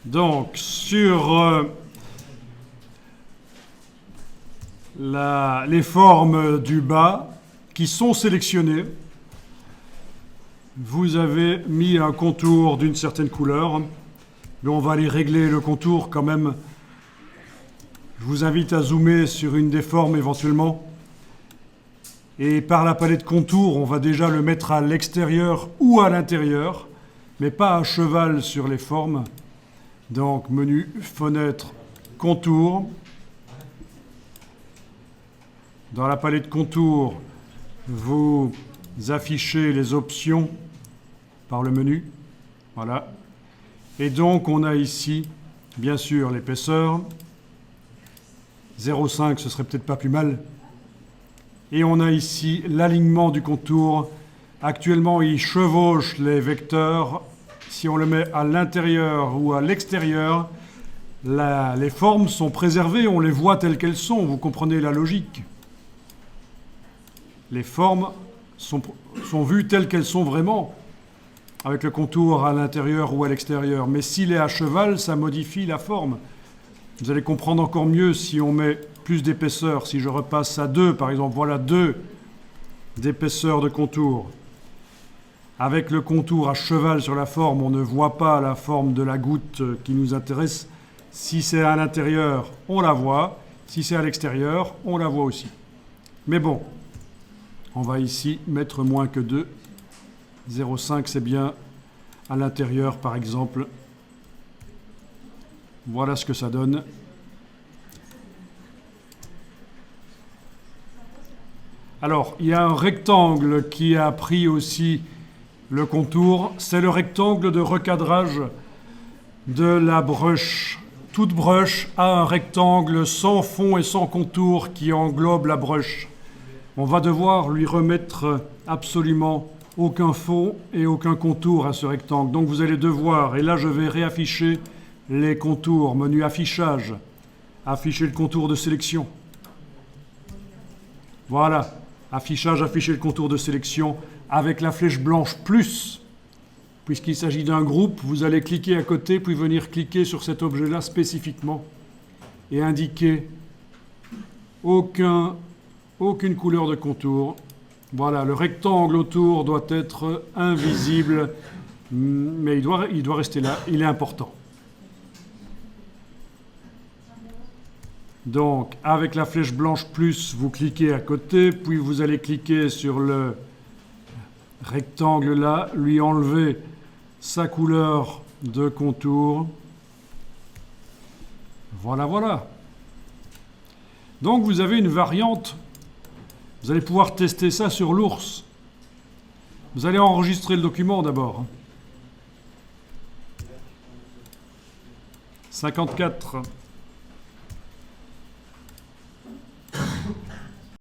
Donc, sur les formes du bas qui sont sélectionnées, vous avez mis un contour d'une certaine couleur, mais on va aller régler le contour quand même. Je vous invite à zoomer sur une des formes éventuellement. Et par la palette contour, on va déjà le mettre à l'extérieur ou à l'intérieur, mais pas à cheval sur les formes. Donc, menu, fenêtre, contour. Dans la palette contour, vous affichez les options par le menu. Voilà. Et donc, on a ici, bien sûr, l'épaisseur. 0,5, ce serait peut-être pas plus mal. Et on a ici l'alignement du contour. Actuellement, il chevauche les vecteurs. Si on le met à l'intérieur ou à l'extérieur, les formes sont préservées, on les voit telles qu'elles sont. Vous comprenez la logique. Les formes sont vues telles qu'elles sont vraiment, avec le contour à l'intérieur ou à l'extérieur. Mais s'il est à cheval, ça modifie la forme. Vous allez comprendre encore mieux si on met plus d'épaisseur. Si je repasse à 2, par exemple, voilà 2 d'épaisseur de contour. Avec le contour à cheval sur la forme, on ne voit pas la forme de la goutte qui nous intéresse. Si c'est à l'intérieur, on la voit. Si c'est à l'extérieur, on la voit aussi. Mais bon, on va ici mettre moins que 2. 0,5, c'est bien à l'intérieur, par exemple. Voilà ce que ça donne. Alors, il y a un rectangle qui a pris aussi le contour. C'est le rectangle de recadrage de la brush. Toute brush a un rectangle sans fond et sans contour qui englobe la brush. On va devoir lui remettre absolument aucun fond et aucun contour à ce rectangle. Donc vous allez devoir, et là je vais réafficher les contours, menu affichage, afficher le contour de sélection. Voilà, affichage, afficher le contour de sélection avec la flèche blanche plus. Puisqu'il s'agit d'un groupe, vous allez cliquer à côté, puis venir cliquer sur cet objet-là spécifiquement et indiquer aucune couleur de contour. Voilà, le rectangle autour doit être invisible, mais il doit rester là, il est important. Donc, avec la flèche blanche plus, vous cliquez à côté, puis vous allez cliquer sur le rectangle là, lui enlever sa couleur de contour. Voilà, voilà. Donc, vous avez une variante. Vous allez pouvoir tester ça sur l'ours. Vous allez enregistrer le document d'abord. 54.